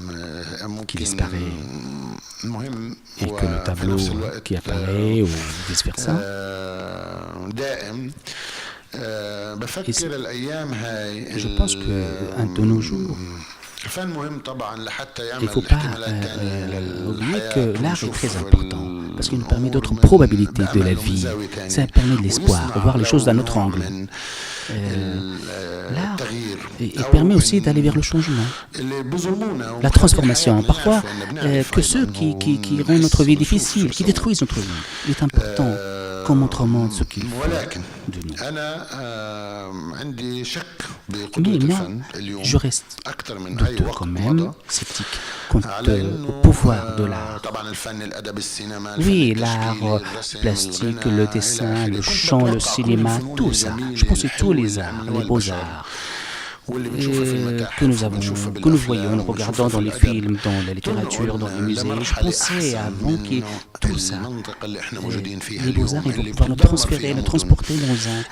Speaker 2: qui disparaît et que le tableau qui apparaît ou vice-versa, je pense qu'un de nos jours, il ne faut pas oublier que l'art est très important parce qu'il nous permet d'autres probabilités de la vie. Ça permet de l'espoir, de voir les choses d'un autre angle. L'art permet aussi d'aller vers le changement, la transformation. Parfois, que ceux qui rendent notre vie difficile, qui détruisent notre vie, il est important qu'on montre au monde ce qu'il faut de nous. Mais moi, je reste douteux quand même, sceptique quant au pouvoir de l'art. Oui, l'art plastique, le dessin, le chant, le cinéma, tout ça. Je pense que tous les arts, les beaux-arts. que nous voyons, nous regardons dans les films, dans la littérature, dans les musées. Je pensais avant que tout ça, les beaux-arts, ils vont pouvoir nous transférer, nous transporter dans un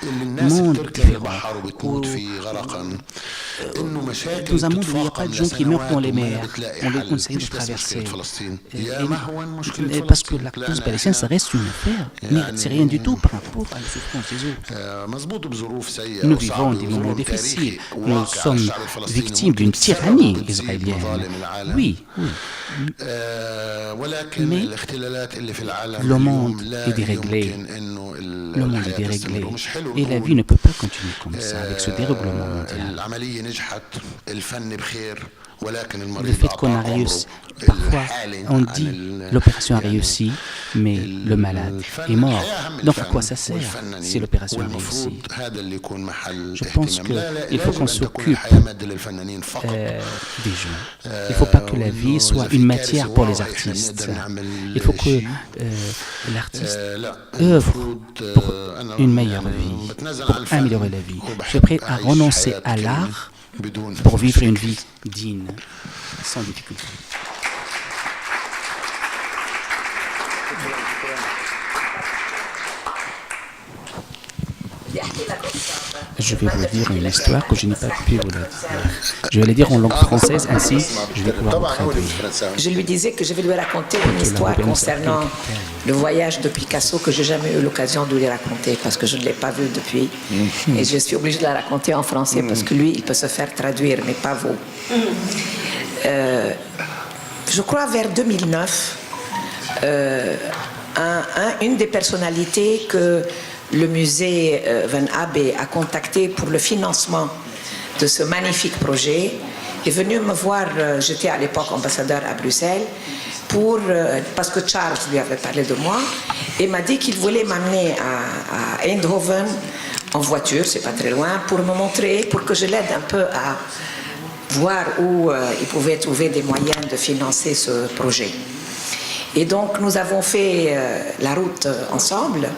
Speaker 2: monde différent. Dans un monde où il n'y a pas de gens qui meurent dans les mers, on les conseille de traverser. Parce que la cause palestinienne, ça reste une affaire, mais c'est rien du tout par rapport à la souffrance des autres. Nous vivons des moments difficiles. Nous sommes victimes d'une tyrannie israélienne. Oui, oui. Mais le monde est déréglé. Le monde est déréglé. Et la vie ne peut pas continuer comme ça, avec ce dérèglement mondial. Le fait qu'on a réussi, parfois on dit l'opération a réussi, mais le malade est mort. Donc à quoi ça sert si l'opération a réussi? Je pense qu'il faut qu'on s'occupe des gens. Il ne faut pas que la vie soit une matière pour les artistes. Il faut que l'artiste œuvre pour une meilleure vie, pour améliorer la vie. Je suis prêt à renoncer à l'art pour vivre une vie digne, sans difficulté. Je vais vous dire une histoire que je n'ai pas pu vous la dire. Je vais la dire en langue française, ainsi je vais pouvoir vous traduire.
Speaker 4: Je lui disais que je vais lui raconter une histoire concernant le voyage de Picasso que je n'ai jamais eu l'occasion de lui raconter parce que je ne l'ai pas vu depuis. Et je suis obligée de la raconter en français parce que lui, il peut se faire traduire, mais pas vous. Je crois vers 2009, une des personnalités que le musée Van Abbe a contacté pour le financement de ce magnifique projet est venu me voir, j'étais à l'époque ambassadeur à Bruxelles, parce que Charles lui avait parlé de moi, et m'a dit qu'il voulait m'amener à Eindhoven en voiture, c'est pas très loin, pour me montrer, pour que je l'aide un peu à voir où il pouvait trouver des moyens de financer ce projet. Et donc nous avons fait la route ensemble.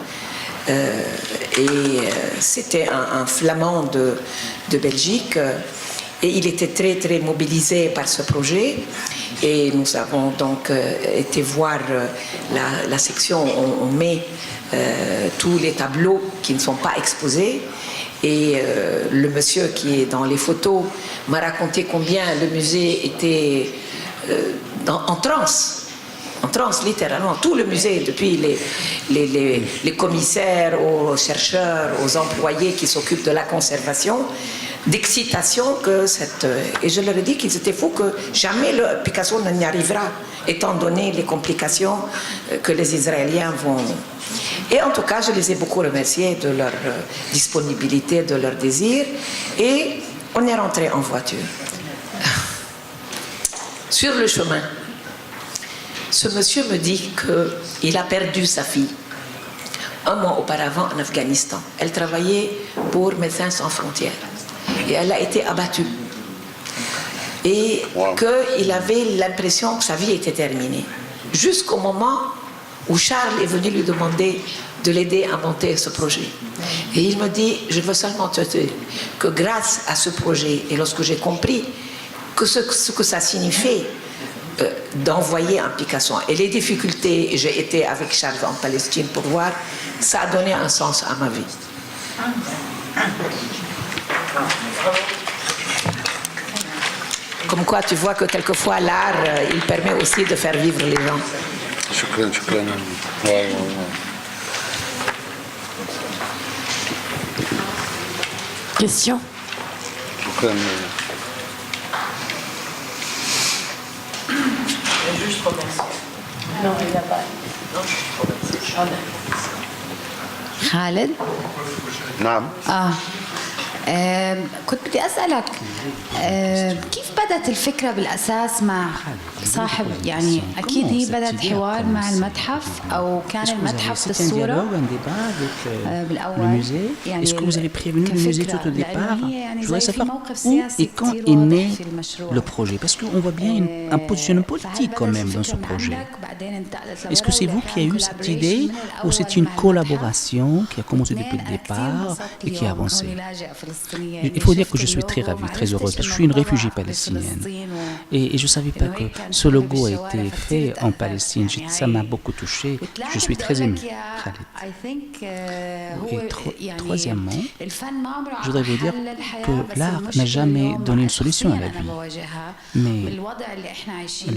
Speaker 4: C'était un flamand de Belgique et il était très très mobilisé par ce projet et nous avons donc été voir la section où on met tous les tableaux qui ne sont pas exposés et le monsieur qui est dans les photos m'a raconté combien le musée était en transe. En transe, littéralement, tout le musée, depuis les commissaires aux chercheurs, aux employés qui s'occupent de la conservation, d'excitation que cette... Et je leur ai dit qu'ils étaient fous, que jamais le Picasso n'y arrivera, étant donné les complications que les Israéliens vont... Et en tout cas, je les ai beaucoup remerciés de leur disponibilité, de leur désir, et on est rentré en voiture. Sur le chemin, ce monsieur me dit qu'il a perdu sa fille un mois auparavant en Afghanistan. Elle travaillait pour Médecins sans frontières et elle a été abattue. Et qu'il avait l'impression que sa vie était terminée. Jusqu'au moment où Charles est venu lui demander de l'aider à monter ce projet. Et il me dit, je veux seulement te dire que grâce à ce projet, et lorsque j'ai compris que ce que ça signifiait, d'envoyer un Picasso et les difficultés, j'ai été avec Charles en Palestine pour voir, ça a donné un sens à ma vie. Comme quoi tu vois que quelquefois l'art il permet aussi de faire vivre les gens.
Speaker 1: Question? Non, il n'y a pas.
Speaker 5: خالد؟
Speaker 3: نعم.
Speaker 5: كنت بدي أسألك كيف بدت الفكرة بالأساس مع صاحب يعني أكيد هي بدت حوار مع المتحف أو كان المتحف بالصورة بالأول يعني
Speaker 2: Est-ce que vous avez prévenu le musée tout au départ?
Speaker 5: يعني
Speaker 2: Je voudrais
Speaker 5: زي في
Speaker 2: savoir
Speaker 5: موقف
Speaker 2: où
Speaker 5: سياسي
Speaker 2: et quand
Speaker 5: كتير
Speaker 2: est
Speaker 5: واضح
Speaker 2: né
Speaker 5: في المشروع.
Speaker 2: le projet. Parce qu'on voit bien un positionnement politique quand même dans ce projet. Est-ce que c'est vous qui avez eu cette idée ou c'est une collaboration qui a commencé depuis le départ et qui a avancé? Il faut dire que je suis très ravie, très heureuse parce que je suis une réfugiée palestinienne. Et je ne savais pas que ce logo a été fait en Palestine. Ça m'a beaucoup touchée. Je suis très émue, Khaled. Et troisièmement, je voudrais vous dire que l'art n'a jamais donné une solution à la vie. Mais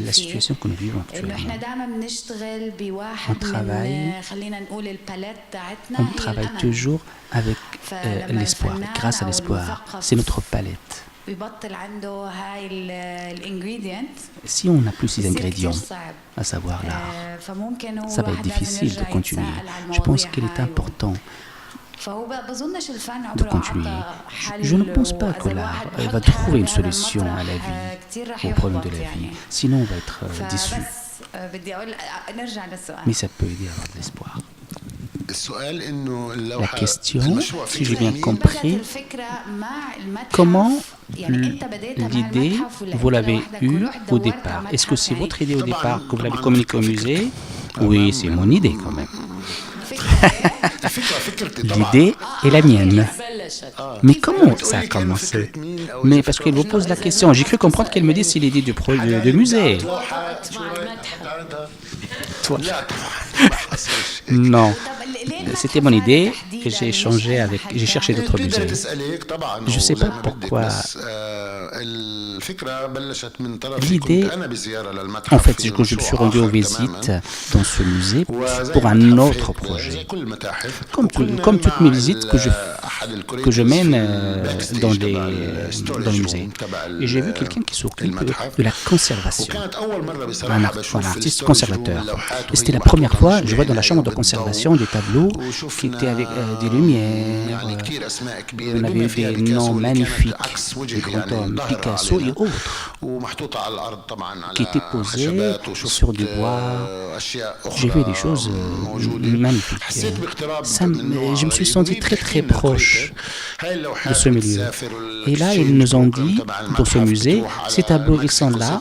Speaker 2: la situation que nous vivons actuellement, on travaille toujours avec l'espoir, grâce à l'espoir. C'est notre palette. Si on n'a plus ces ingrédients, à savoir l'art, ça va être difficile de continuer. Je pense qu'il est important de continuer. Je ne pense pas que l'art va trouver une solution à la vie, au problème de la vie. Sinon, on va être déçu. Mais ça peut aider à avoir de l'espoir. La question, si j'ai bien compris, comment l'idée, vous l'avez eue au départ? Est-ce que c'est votre idée au départ que vous l'avez communiquée au musée? Oui, c'est mon idée quand même. L'idée est la mienne. Mais comment ça a commencé? Mais parce qu'elle vous pose la question. J'ai cru comprendre qu'elle me dit c'est l'idée du musée. Toi. Non. C'était mon idée que j'ai échangé avec, j'ai cherché d'autres musées. Je ne sais pas pourquoi. L'idée, en fait, c'est que je me suis rendu en visite dans ce musée pour un autre projet. Comme toutes mes visites que je mène dans les musées. Et j'ai vu quelqu'un qui s'occupe de la conservation. Un artiste conservateur. Et c'était la première fois, je vois dans la chambre de conservation des tableaux qui étaient avec des lumières. On avait des noms magnifiques, des grands hommes, Picasso et autres, qui étaient posés sur du bois. J'ai vu des choses magnifiques. Je me suis senti très très proche de ce milieu. Et là, ils nous ont dit, dans ce musée, ces tableaux, ils sont là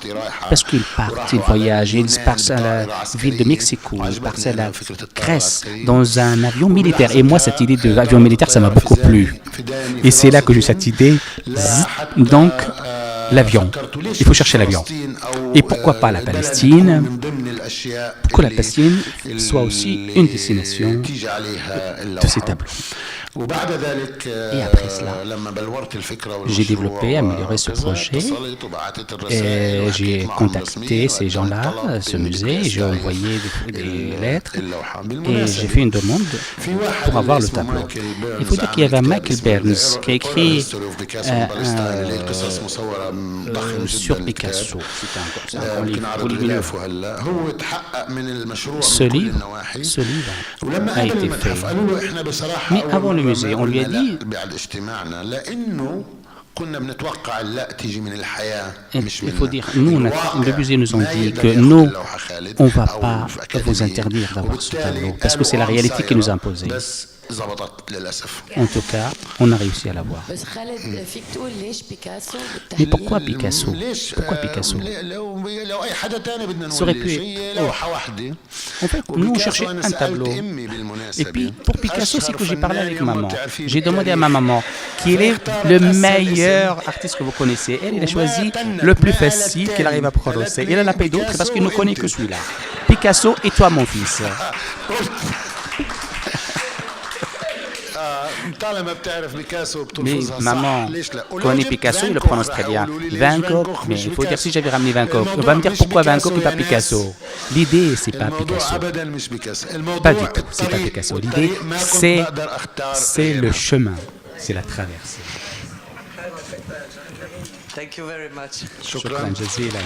Speaker 2: parce qu'ils partent, ils voyagent, ils partent à la ville de Mexico, ils partent à la Grèce, dans un avion militaire. Et moi, cette idée de l'avion militaire, ça m'a beaucoup plu. Et c'est là que j'ai eu cette idée. Donc, l'avion. Il faut chercher l'avion. Et pourquoi pas la Palestine? Pourquoi la Palestine soit aussi une destination de ces tableaux. Et après cela, j'ai développé, amélioré ce projet et j'ai contacté ces gens-là, ce musée, j'ai envoyé des lettres et j'ai fait une demande pour avoir le tableau. Il faut dire qu'il y avait Michael Burns qui a écrit sur Picasso. C'est un grand livre. Ce livre a été fait. Mais avant le musée, on lui a dit il faut dire, nous, le musée nous a dit que nous, on ne va pas vous interdire d'avoir ce tableau, parce que c'est la réalité qui nous a imposé. En tout cas, on a réussi à l'avoir. Mais pourquoi Picasso? Pourquoi Picasso? Ça aurait pu être... En fait, nous, on cherchait un tableau. Et puis, pour Picasso, c'est que j'ai parlé avec maman. J'ai demandé à ma maman quel est le meilleur artiste que vous connaissez. Elle a choisi le plus facile qu'elle arrive à prononcer. Elle n'en a pas d'autres parce qu'il ne connaît que celui-là. Picasso et toi, mon fils. Mais maman connaît Picasso, il le prononce très bien. Van Gogh, mais il faut dire si j'avais ramené Van Gogh, on va me dire pourquoi Van Gogh et pas Picasso. L'idée, c'est pas Picasso. Pas du tout, c'est pas Picasso. L'idée, c'est le chemin, c'est la traversée.
Speaker 6: Thank you very much.
Speaker 2: شكرا جزيلا.